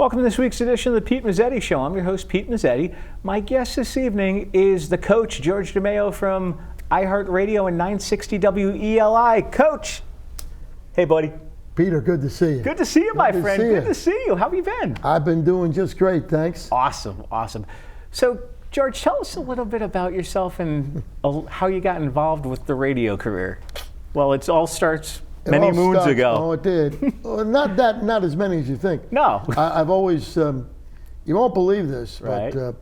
Welcome to this week's edition of the Pete Mezzetti Show. I'm your host, Pete Mezzetti. My guest this evening is the coach, George DeMaio from iHeartRadio and 960 WELI. Coach, hey, buddy. Peter, good to see you. Good to see you, my friend. Good to see you. How have you been? I've been doing just great, thanks. Awesome. So, George, tell us a little bit about yourself and how you got involved with the radio career. Well, it all starts many moons ago. Oh, it did. Well, not as many as you think. No. I've always, you won't believe this, right. but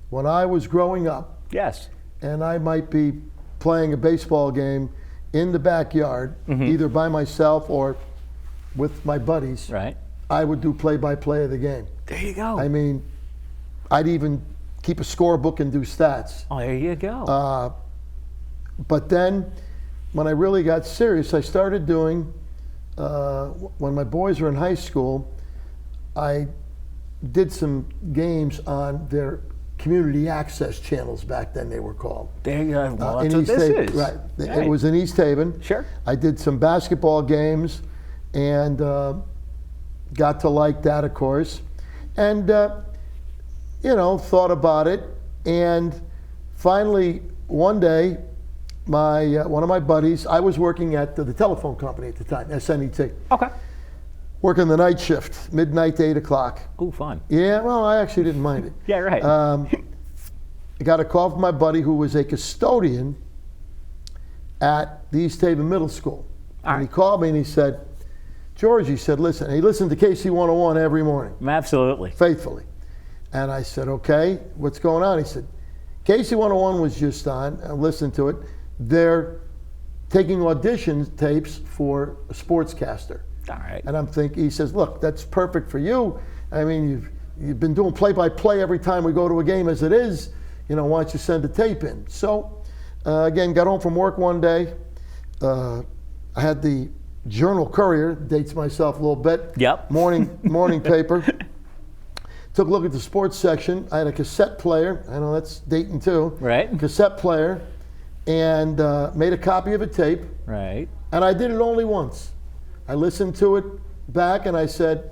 when I was growing up, yes, and I might be playing a baseball game in the backyard, either by myself or with my buddies, right, I would do play-by-play of the game. There you go. I mean, I'd even keep a scorebook and do stats. Oh, there you go. But then, when I really got serious, I started doing, when my boys were in high school, I did some games on their community access channels back then they were called. There you go. Well, in that's what East this Haven, is. right. Right. It was in East Haven. Sure. I did some basketball games and got to like that, of course. And, thought about it. And finally, one day, one of my buddies, I was working at the telephone company at the time, SNET. Okay. Working the night shift, midnight to 8 o'clock. Oh, fun. Yeah, well, I actually didn't mind it. Yeah, right. I got a call from my buddy who was a custodian at the East Haven Middle School. And he called me and he said, George, he said, listen, he listened to KC 101 every morning. Absolutely. Faithfully. And I said, okay, what's going on? He said, KC 101 was just on. I listened to it. They're taking audition tapes for a sportscaster. All right. And I'm thinking, he says, look, that's perfect for you. I mean, you've been doing play-by-play every time we go to a game as it is. Why don't you send a tape in? So, again, got home from work one day. I had the Journal Courier, dates myself a little bit. Yep. Morning paper. Took a look at the sports section. I had a cassette player. I know that's dating too. Right. Cassette player. And made a copy of a tape. Right. And I did it only once. I listened to it back and I said,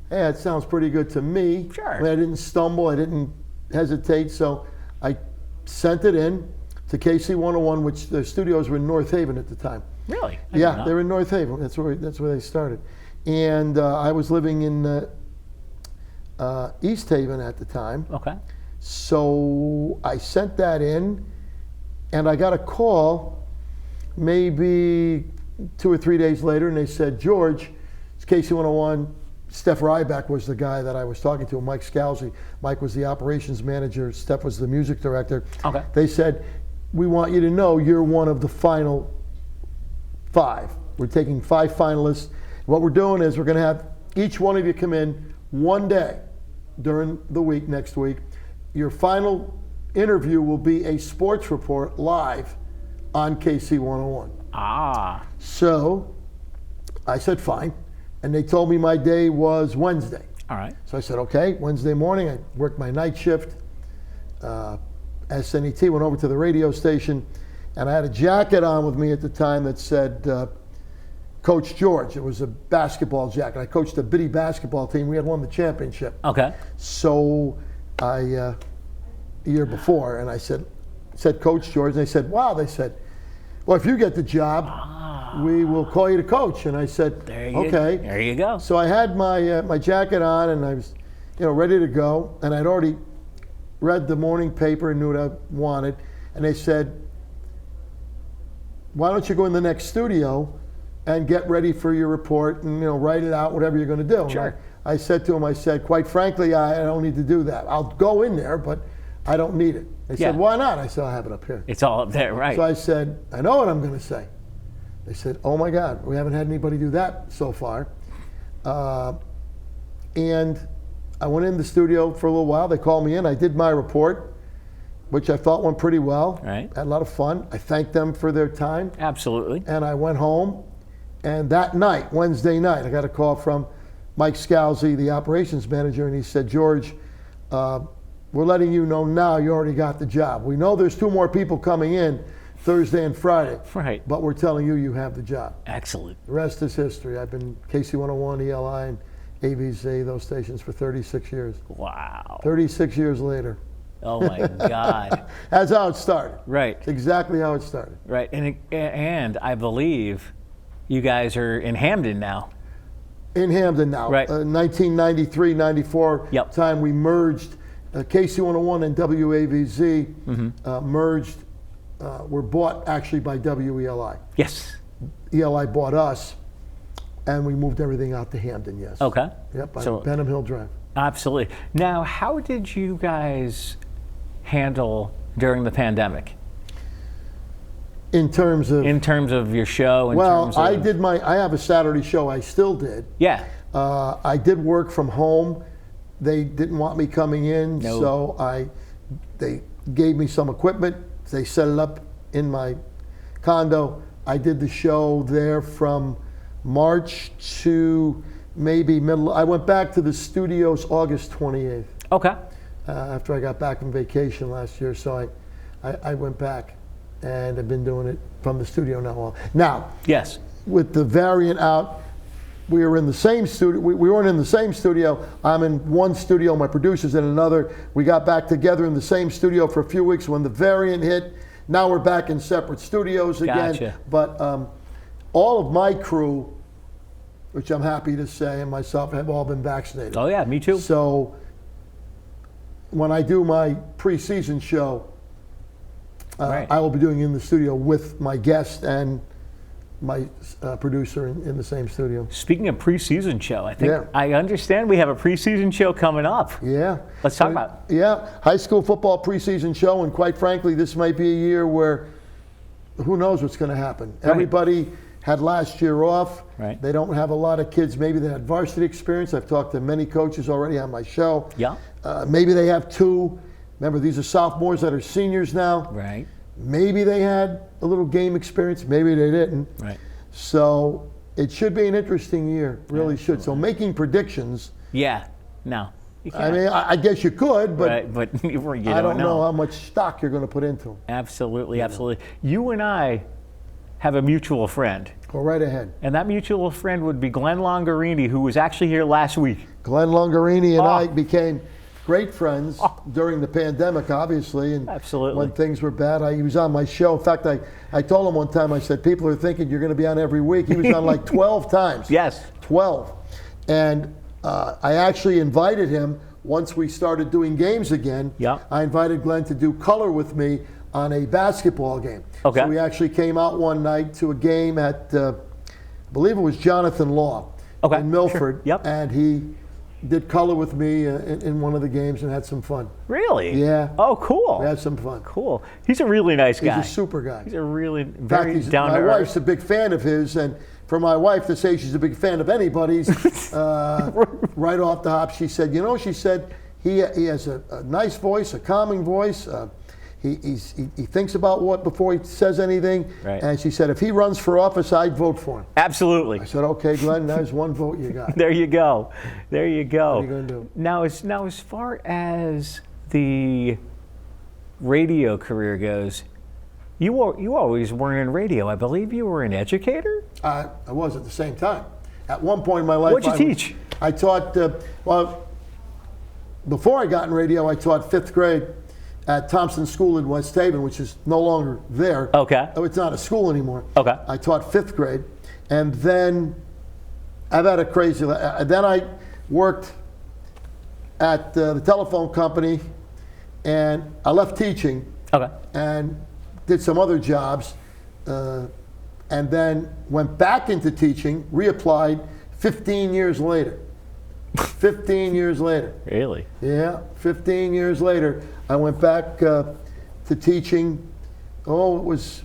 hey, that sounds pretty good to me. Sure. I mean, I didn't stumble, I didn't hesitate, so I sent it in to KC 101, which the studios were in North Haven at the time. Really? Yeah, they were in North Haven. That's where they started. And I was living in East Haven at the time. Okay. So I sent that in, and I got a call maybe 2 or 3 days later, and they said, George, it's KC 101. Steph Ryback was the guy that I was talking to, Mike Scalzi. Mike was the operations manager. Steph was the music director. Okay. They said, we want you to know you're one of the final 5. We're taking 5 finalists. What we're doing is we're going to have each one of you come in one day during the week, next week. Your final interview will be a sports report live on KC 101. Ah. So I said, fine. And they told me my day was Wednesday. All right. So I said, okay, Wednesday morning, I worked my night shift. SNET went over to the radio station, and I had a jacket on with me at the time that said, Coach George. It was a basketball jacket. I coached a bitty basketball team. We had won the championship. Okay. So the year before, and I said Coach George, and they said, wow. They said, well, if you get the job, we will call you to coach. And I said, okay. There you go. So I had my jacket on, and I was, ready to go. And I'd already read the morning paper and knew what I wanted. And they said, why don't you go in the next studio and get ready for your report and write it out, whatever you're going to do. Sure. I said to him, quite frankly, I don't need to do that. I'll go in there, but I don't need it. They said, why not? I said, I have it up here. It's all up there, right. So I said, I know what I'm going to say. They said, oh my God, we haven't had anybody do that so far. And I went in the studio for a little while. They called me in. I did my report, which I thought went pretty well. Right. Had a lot of fun. I thanked them for their time. Absolutely. And I went home. And that night, Wednesday night, I got a call from Mike Scalzi, the operations manager, and he said, George, we're letting you know now you already got the job. We know there's 2 more people coming in Thursday and Friday. Right. But we're telling you you have the job. Excellent. The rest is history. I've been KC 101, ELI, and AVZ, those stations, for 36 years. Wow. 36 years later. Oh my God. That's how it started. Right. It's exactly how it started. Right. And I believe you guys are in Hamden now. In Hamden now. Right. 1993, 94 Yep. time we merged. KC101 and WAVZ merged, were bought actually by WELI. Yes. ELI bought us, and we moved everything out to Hamden, yes. Okay. Yep, So- on Benham Hill Drive. Absolutely. Now, how did you guys handle during the pandemic In terms of, your show? well, terms of, I have a Saturday show, I still did. Yeah. I did work from home. They didn't want me coming in, No. so they gave me some equipment. They set it up in my condo. I did the show there from March to maybe middle. I went back to the studios August 28th Okay. after I got back from vacation last year. So I went back, and I've been doing it from the studio now. Now, Yes. with the variant out, we were in the same studio. We weren't in the same studio. I'm in one studio, my producer's in another. We got back together in the same studio for a few weeks when the variant hit. Now we're back in separate studios again. Gotcha. But all of my crew, which I'm happy to say, and myself, have all been vaccinated. Oh yeah, me too. So when I do my preseason show, Right. I will be doing it in the studio with my guest and my producer in the same studio. Speaking of preseason show, I think Yeah. I understand we have a preseason show coming up. Yeah. Let's talk about it. Yeah, high school football preseason show, and quite frankly, this might be a year where who knows what's going to happen. Right. Everybody had last year off. Right. They don't have a lot of kids maybe that had varsity experience. I've talked to many coaches already on my show. Yeah. Maybe they have two. Remember, these are sophomores that are seniors now. Right. Maybe they had a little game experience. Maybe they didn't. Right. So it should be an interesting year. Really should. So making predictions, Yeah. No. You I can't. mean, I guess you could, but right. But you I don't know how much stock you're going to put into them. Absolutely. Absolutely. You and I have a mutual friend, Go right ahead. and that mutual friend would be Glenn Longarini, who was actually here last week. Glenn Longarini and Oh. I became great friends during the pandemic, obviously. And Absolutely. when things were bad, he was on my show. In fact, I told him one time, I said, people are thinking you're going to be on every week. He was on like 12 times. Yes. 12. And I actually invited him once we started doing games again. Yeah. I invited Glenn to do color with me on a basketball game. Okay. So we actually came out one night to a game at, I believe it was Jonathan Law Okay, in Milford. sure. Yep. And he did color with me in one of the games and had some fun. Really? Yeah. Oh, cool. We had some fun. Cool. He's a really nice He's guy. a super guy. He's a really In fact, very down my to wife's earth. a big fan of his, and for my wife to say she's a big fan of anybody's, right off the hop, she said, she said he has a nice voice, a calming voice. He thinks about what before he says anything. Right. And she said, if he runs for office, I'd vote for him. Absolutely. I said, okay, Glenn, there's one vote you got. There you go. There you go. What are you gonna do? Now, as far as the radio career goes, you always weren't in radio. I believe you were an educator. I was at the same time. At one point in my life, What'd you teach? I taught, before I got in radio, I taught 5th grade at Thompson School in West Haven, which is no longer there. Okay. Oh, it's not a school anymore. Okay. I taught 5th grade. And then I've had a crazy, then I worked at the telephone company, and I left teaching Okay. and did some other jobs, and then went back into teaching, reapplied 15 years later. 15 years later. Really? Yeah, 15 years later, I went back to teaching. Oh, it was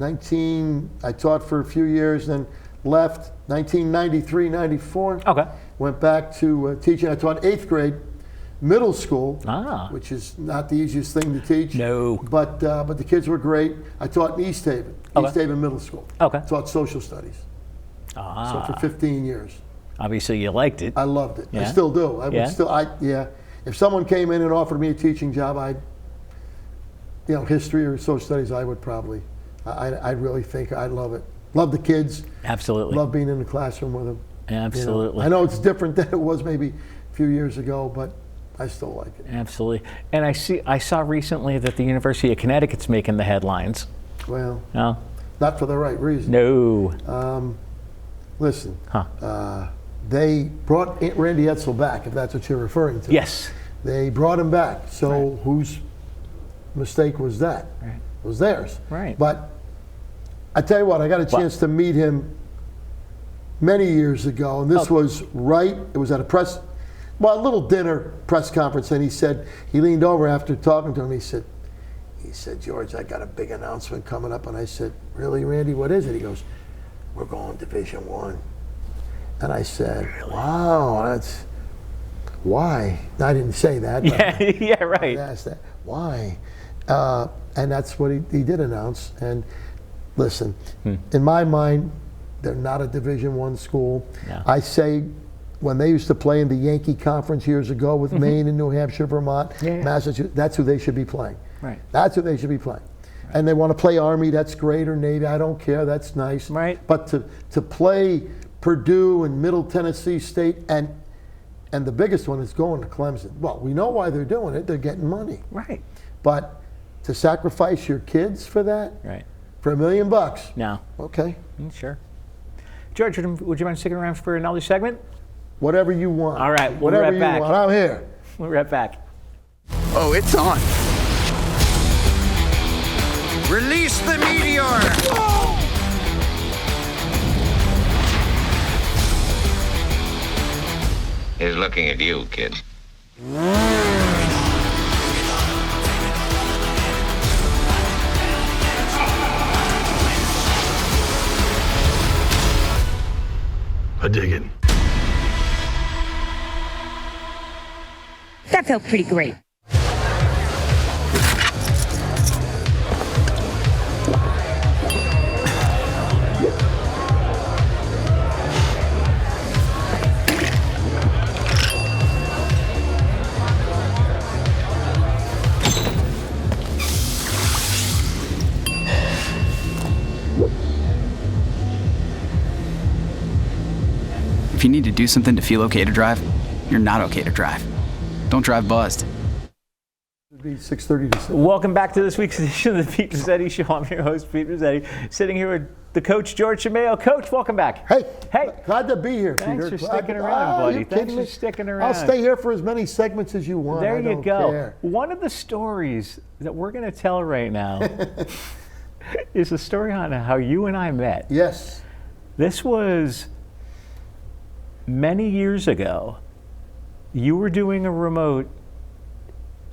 I taught for a few years, then left 1993, 94. Okay. Went back to teaching. I taught 8th grade, middle school, Ah. which is not the easiest thing to teach. No. But the kids were great. I taught in East Haven, Okay. East Haven Middle School. Okay. Taught social studies. Ah. So for 15 years. Obviously, you liked it. I loved it. I Yeah? still do. I Yeah? would still, yeah. If someone came in and offered me a teaching job, history or social studies, I would probably, I really think I'd love it. Love the kids. Absolutely. Love being in the classroom with them. Absolutely. I know it's different than it was maybe a few years ago, but I still like it. Absolutely. And I saw recently that the University of Connecticut's making the headlines. Well, No? not for the right reason. No. Listen, they brought Randy Edsel back, if that's what you're referring to. Yes. They brought him back. So whose mistake was that? Right. It was theirs. Right. But I tell you what, I got a chance to meet him many years ago, and this was it was at a little dinner press conference, and he leaned over after talking to him, he said, George, I got a big announcement coming up. And I said, really, Randy, what is it? He goes, we're going Division I. And I said, wow, why? I didn't say that. Yeah, right. I asked that. Why? And that's what he did announce. And listen, in my mind, they're not a Division I school. No. I say, when they used to play in the Yankee Conference years ago with Maine and New Hampshire, Vermont, Massachusetts, that's who they should be playing. Right. That's who they should be playing. Right. And they want to play Army, that's great, or Navy, I don't care, that's nice. Right. But to play Purdue and Middle Tennessee State, and the biggest one is going to Clemson. Well, we know why they're doing it, they're getting money. Right. But to sacrifice your kids for that? Right. For $1 million? No. Okay. Sure. George, would you mind sticking around for another segment? Whatever you want. All right, we'll be whatever right you back. want. I'm here. We'll be right back. Oh, it's on. Release the meteor! Whoa! He's looking at you, kid. I dig it. That felt pretty great. If you need to do something to feel okay to drive, you're not okay to drive. Don't drive buzzed. It'd be 6:30 to 7. Welcome back to this week's edition of the Pete Mezzetti Show. I'm your host, Pete Mezzetti, sitting here with the coach, George DeMaio. Coach, welcome back. Hey, Hey. glad to be here, Thanks Peter. for sticking around, buddy. Thanks for sticking around. I'll stay here for as many segments as you want. There I you don't go. care. One of the stories that we're going to tell right now is a story on how you and I met. Yes. This was many years ago. You were doing a remote,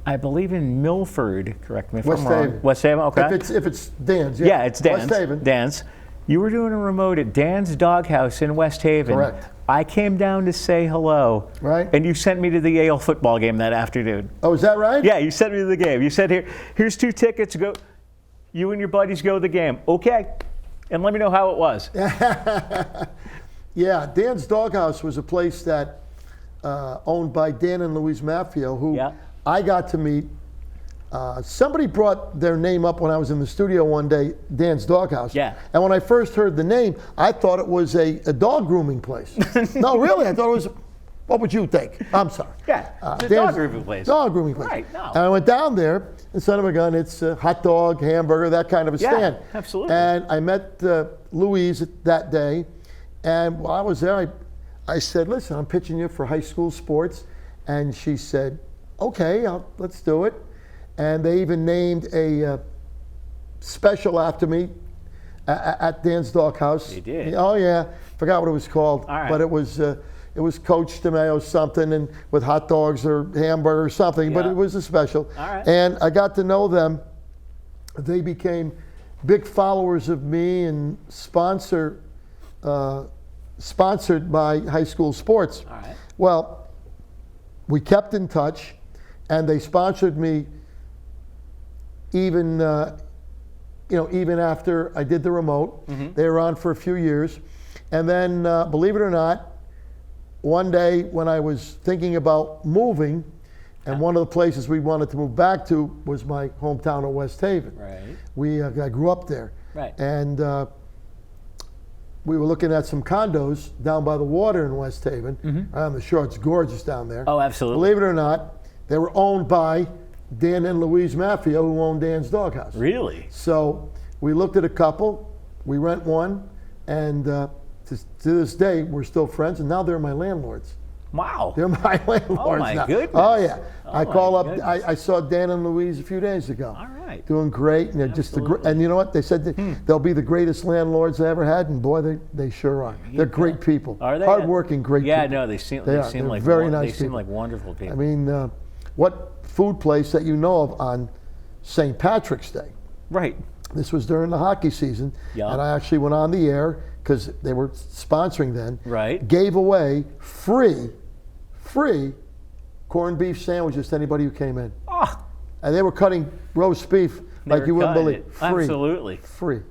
I believe in Milford, correct me if West I'm wrong. Haven. West Haven, okay. If it's Dan's, yeah. Yeah, it's Dan's. West Haven. Dan's. You were doing a remote at Dan's Doghouse in West Haven. Correct. I came down to say hello. Right. And you sent me to the Yale football game that afternoon. Oh, is that right? Yeah, you sent me to the game. You said, here's 2 tickets. Go. You and your buddies go to the game. Okay. And let me know how it was. Yeah, Dan's Doghouse was a place that owned by Dan and Louise Maffio, who I got to meet. Somebody brought their name up when I was in the studio one day, Dan's Doghouse. Yeah. And when I first heard the name, I thought it was a dog grooming place. No, really, I thought it was. What would you think? I'm sorry. Yeah, it's a dog grooming place. Dog grooming place. Right, no. And I went down there, and son of a gun, it's a hot dog, hamburger, that kind of a stand. Absolutely. And I met Louise that day, and while I was there, I said, listen, I'm pitching you for high school sports. And she said, okay, let's do it. And they even named a special after me at Dan's Doghouse. They did? Oh, yeah. Forgot what it was called. All right. But it was Coach DeMaio something, and with hot dogs or hamburger or something, but Yeah. it was a special. All right. And I got to know them. They became big followers of me and sponsored by high school sports. All right. Well, we kept in touch, and they sponsored me even even after I did the remote. Mm-hmm. They were on for a few years. And then, believe it or not, one day when I was thinking about moving, and one of the places we wanted to move back to was my hometown of West Haven. Right. I grew up there. Right. And we were looking at some condos down by the water in West Haven. On the shore, it's gorgeous down there. Oh, absolutely. Believe it or not, they were owned by Dan and Louise Maffia, who owned Dan's Doghouse. Really? So we looked at a couple, we rent one, and to this day, we're still friends, and now they're my landlords. Wow. They're my landlords my now. goodness. Oh, yeah. I my call up, goodness. I saw Dan and Louise a few days ago. All right. Doing great, and they're just Absolutely. and you know what? They said that they'll be the greatest landlords I ever had, and boy, they sure are. They're great people. Are they? Hardworking, great Yeah, people. no, they seem They are. seem They're like very nice They seem people. like wonderful people. I mean, what food place that you know of on St. Patrick's Day? Right. This was during the hockey season, Yeah. and I actually went on the air because they were sponsoring then. Right. Gave away free corned beef sandwiches to anybody who came in. Oh, And they were cutting roast beef they like were you wouldn't cutting believe. it. Free. Absolutely. Free.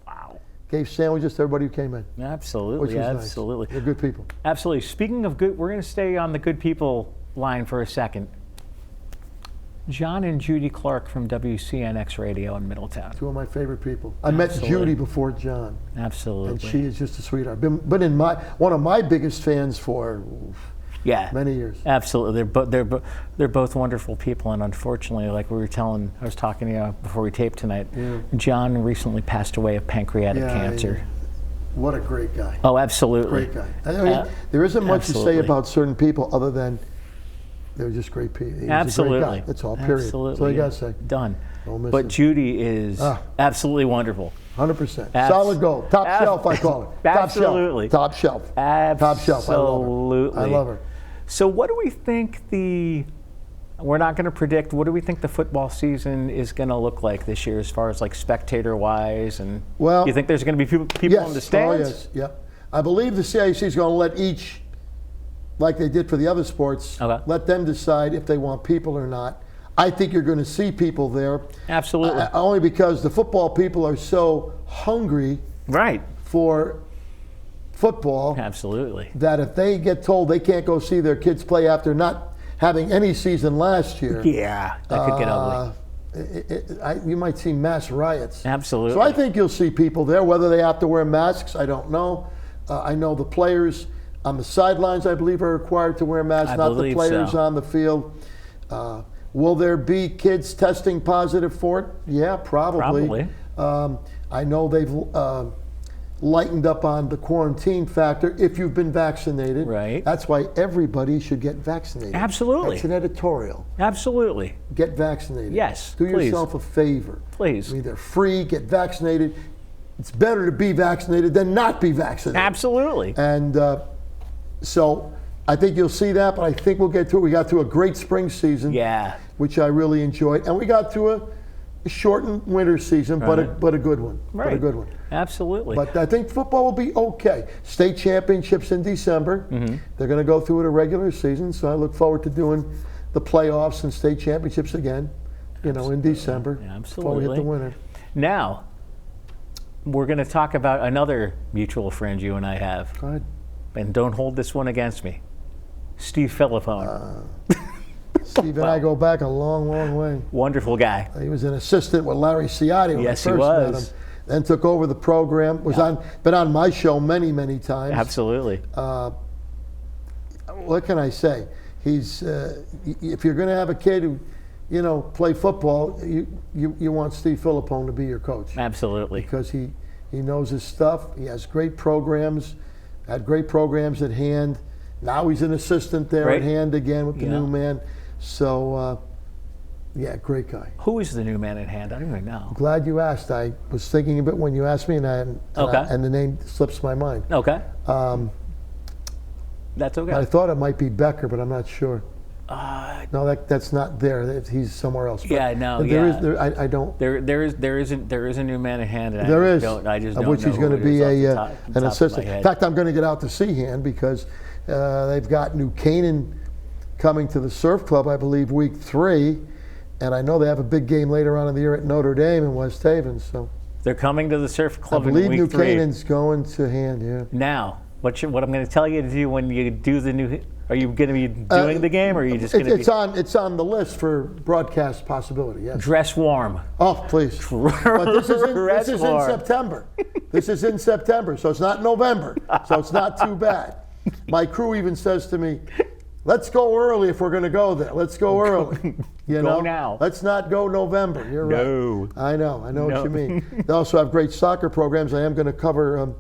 Wow. Gave sandwiches to everybody who came in, which Absolutely. was Absolutely. nice. They're good people. Absolutely. Speaking of good, we're going to stay on the good people line for a second. John and Judy Clark from WCNX Radio in Middletown. Two of my favorite people. I met Absolutely. Judy before John, Absolutely. and she is just a sweetheart. Been in one of my biggest fans for yeah. many years. Absolutely. They're both wonderful people, and unfortunately, like I was talking to you before we taped tonight, John recently passed away of pancreatic cancer. What a great guy. Oh, absolutely. Great guy. I mean, there isn't much to say absolutely. about certain people other than they're just great people. He's Absolutely. a great guy. That's all, period. Absolutely. That's all you got to say. Done. Don't miss But it. Judy is absolutely wonderful. 100%. Solid gold. Top shelf, I call her. Absolutely. Top shelf. Top shelf. I love her. Absolutely. I love her. So what do we think we're not going to predict, what do we think the football season is going to look like this year as far as like spectator-wise? And Well, you think there's going to be people Yes. in the stands? Oh, yes. Yep. I believe the CIC is going to let each, like they did for the other sports, Okay. let them decide if they want people or not. I think you're going to see people there. Absolutely. Only because the football people are so hungry Right. for football Absolutely. that if they get told they can't go see their kids play after not having any season last year, Yeah, that could get ugly. you might see mass riots. Absolutely. So I think you'll see people there. Whether they have to wear masks, I don't know. I know the players on the sidelines, I believe, are required to wear masks, I not the believe players so. on the field. Will there be kids testing positive for it? Yeah, probably. I know they've lightened up on the quarantine factor if you've been vaccinated. Right. That's why everybody should get vaccinated. Absolutely. That's an editorial. Absolutely. Get vaccinated. Yes, Do please. yourself a favor. Please. I mean, they're free. Get vaccinated. It's better to be vaccinated than not be vaccinated. Absolutely. And so I think you'll see that, but I think we'll get to it. We got through a great spring season, Yeah. which I really enjoyed, and we got through a shortened winter season, but a good one. Right. But a good one. Absolutely. But I think football will be okay. State championships in December. Mm-hmm. They're going to go through it a regular season, so I look forward to doing the playoffs and state championships again, in December. Before we hit Absolutely. the winter. Now, we're going to talk about another mutual friend you and I have. Go ahead. And don't hold this one against me. Steve Filippone. Steve and I go back a long, long way. Wonderful guy. He was an assistant with Larry Ciotti when Yes, I he first met was. him. Then took over the program. Been on my show many, many times. Absolutely. What can I say? He's if you're going to have a kid who, play football, you want Steve Filippone to be your coach Absolutely. because he knows his stuff. He has great programs. Had great programs at hand. Now he's an assistant there Right. at hand again with the Yeah. new man. So, great guy. Who is the new man at hand? I don't even know. Glad you asked. I was thinking of it when you asked me, and the name slips my mind. Okay. That's okay. I thought it might be Becker, but I'm not sure. No, that's not there. He's somewhere else. But Yeah, no, there yeah. is. I don't. There is a new man at hand. And There I is. just Of don't which know he's going to who it is be off the top an of my assistant. head. In fact, I'm going to get out to Seahand because they've got New Canaan coming to the Surf Club, I believe, week 3, and I know they have a big game later on in the year at Notre Dame in West Haven. So They're coming to the Surf I Club in believe week New 3. Canaan's going to Hand. Yeah. Now, what I'm going to tell you to do when you do the new? Are you going to be doing the game, or are you just going to be? It's on the list for broadcast possibility. Yes. Dress warm. Oh, please. But this is in September. This is in September, so it's not November. So it's not too bad. My crew even says to me, "Let's go early if we're going to go there. Let's go early." You know? Go now. Let's not go November. You're No. right. I know what you mean. They also have great soccer programs. I am going to cover,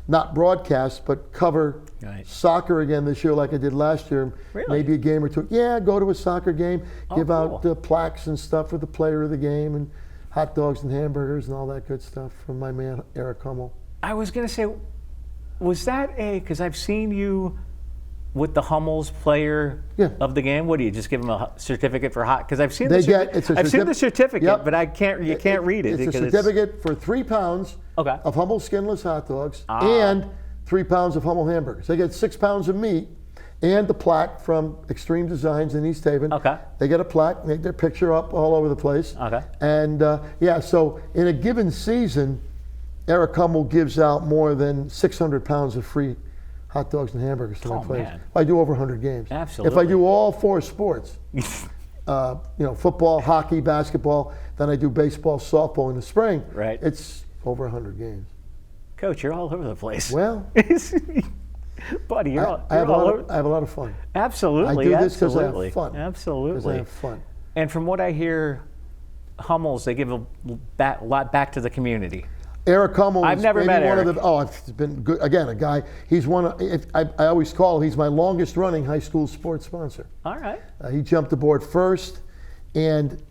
not broadcast, but cover soccer again this year like I did last year. Really? Maybe a game or two. Yeah, go to a soccer game, give cool. out plaques and stuff for the player of the game and hot dogs and hamburgers and all that good stuff from my man Eric Hummel. I was going to say, was that because I've seen you with the Hummel's player of the game? What do you just give them a certificate for hot? Because I've seen I've seen the certificate, Yep. but you can't read it. It's a certificate for 3 pounds of Hummel skinless hot dogs and 3 pounds of Hummel hamburgers. They get 6 pounds of meat and the plaque from Extreme Designs in East Haven. Okay. They get a plaque, make their picture up all over the place. Okay. And so in a given season, Eric Hummel gives out more than 600 pounds of free hot dogs and hamburgers to my players. Man. I do over 100 games. Absolutely. If I do all 4 sports, football, hockey, basketball, then I do baseball, softball in the spring. Right. It's over 100 games. Coach, you're all over the place. Well, buddy, I have a lot of fun. Absolutely. I do this because I absolutely. have fun. Absolutely. Because I have fun. And from what I hear, Hummel's, they give a lot back to the community. Eric Hummel. I've never met Eric. It's been good. Again, a guy. He's one. I always call. He's my longest running high school sports sponsor. All right. He jumped aboard first, and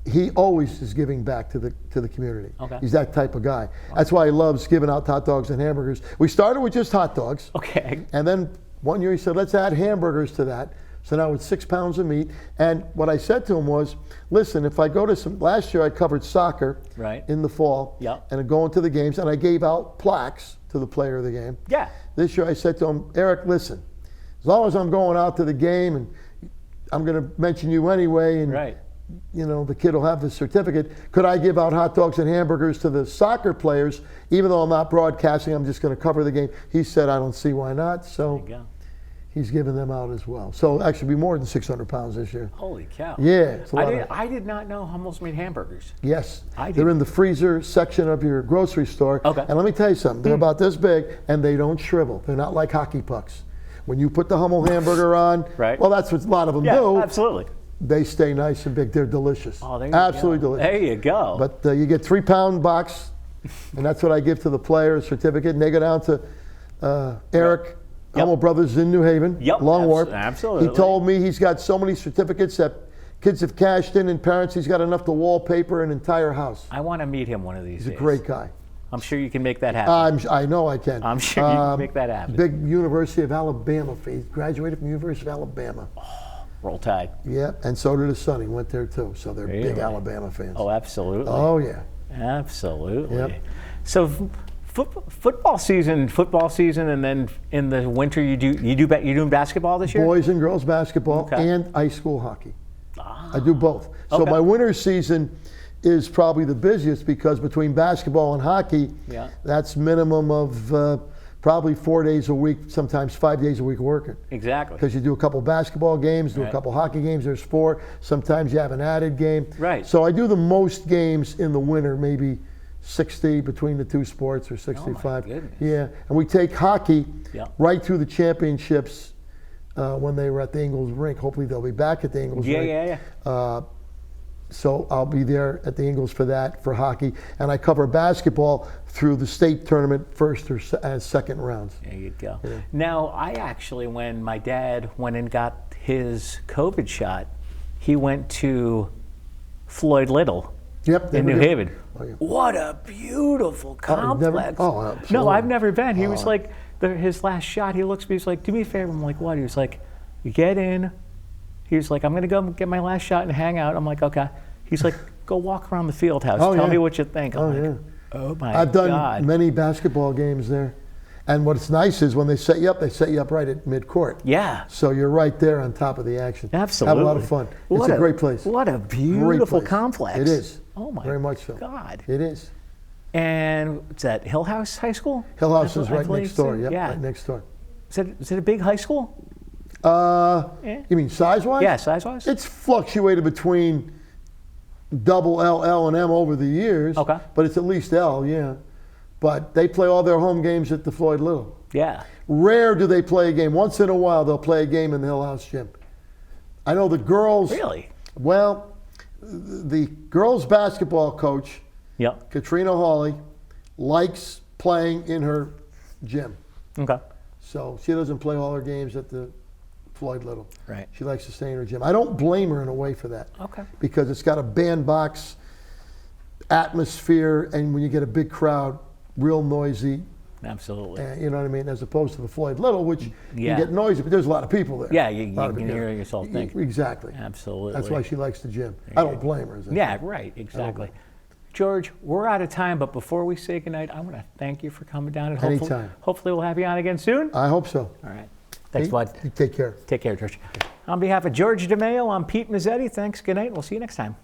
he always is giving back to the community. Okay. He's that type of guy. That's why he loves giving out hot dogs and hamburgers. We started with just hot dogs. Okay. And then one year he said, let's add hamburgers to that. So now it's 6 pounds of meat. And what I said to him was, listen, if I go to last year I covered soccer in the fall. Yep. And going to the games, and I gave out plaques to the player of the game. Yeah. This year I said to him, Eric, listen, as long as I'm going out to the game and I'm going to mention you anyway, and the kid will have the certificate, could I give out hot dogs and hamburgers to the soccer players, even though I'm not broadcasting, I'm just going to cover the game? He said, I don't see why not. So there you go. He's giving them out as well. So actually be more than 600 pounds this year. Holy cow. Yeah. It's I did not know Hummel's made hamburgers. Yes. I did. They're in the freezer section of your grocery store. Okay. And let me tell you something. They're about this big, and they don't shrivel. They're not like hockey pucks. When you put the Hummel hamburger on, well, that's what a lot of them do. Yeah, absolutely. They stay nice and big. They're delicious. Oh, there you Absolutely go. delicious. There you go. But you get 3 pound box, and that's what I give to the player, a certificate. And they go down to Eric Hummel Brothers in New Haven, Long Wharf. Absolutely. He told me he's got so many certificates that kids have cashed in, and parents, he's got enough to wallpaper an entire house. I want to meet him one of these days. He's a great guy. I'm sure you can make that happen. I know I can. I'm sure you can make that happen. Big University of Alabama. He graduated from the University of Alabama. Oh, roll Tide. Yeah, and so did his son. He went there too. So they're big Alabama fans. Oh, absolutely. Oh, yeah. Absolutely. Yep. So football season, and then in the winter you're doing basketball this year? Boys and girls basketball and ice school hockey. I do both. So my winter season is probably the busiest because between basketball and hockey, that's minimum of probably 4 days a week, sometimes 5 days a week working. Exactly. Because you do a couple basketball games, do a couple hockey games, there's 4. Sometimes you have an added game. Right. So I do the most games in the winter, maybe 60 between the 2 sports or 65. Oh my goodness. Yeah, and we take hockey right through the championships when they were at the Ingalls rink. Hopefully they'll be back at the Ingalls rink. So I'll be there at the Ingalls for that, for hockey. And I cover basketball through the state tournament first or second rounds. There you go. Yeah. Now, I actually, when my dad went and got his COVID shot, he went to Floyd Little in New Haven. Oh, yeah. What a beautiful complex. Absolutely. No, I've never been. He was like, his last shot, he looks at me, he's like, do me a favor. I'm like, what? He was like, you get in. He was like, I'm going to go get my last shot and hang out. I'm like, okay. He's like, go walk around the field house. Tell me what you think. I'm like, oh my God. I've done many basketball games there. And what's nice is when they set you up right at midcourt. Yeah. So you're right there on top of the action. Absolutely. Have a lot of fun. It's a great place. What a beautiful complex. It is. Oh my Very much so. God. It is. And it's at Hill House High School? Hill House I is right believe next door. so. Yep, Yeah. right next door. Is it a big high school? You mean size-wise? Yeah, size-wise. It's fluctuated between double L and M over the years. Okay. But it's at least L, yeah. But they play all their home games at the Floyd Little. Yeah. Rare do they play a game. Once in a while, they'll play a game in the Hill House gym. I know the girls. Really? Well, the girls basketball coach, Yep. Katrina Hawley, likes playing in her gym. Okay. So she doesn't play all her games at the Floyd Little. Right. She likes to stay in her gym. I don't blame her in a way for that. Okay. Because it's got a bandbox atmosphere, and when you get a big crowd, real noisy. Absolutely. You know what I mean? As opposed to the Floyd Little, which Yeah. you get noisy, but there's a lot of people there. Yeah, you A lot of can people. hear yourself think. Exactly. Absolutely. That's why she likes the gym. I don't blame her. Yeah, right, exactly. George, we're out of time, but before we say goodnight, I want to thank you for coming down. And Anytime. Hopefully we'll have you on again soon. I hope so. All right. Thanks, Hey, bud. you take care. Take care, George. On behalf of George DeMaio, I'm Pete Mezzetti. Thanks, good night, and we'll see you next time.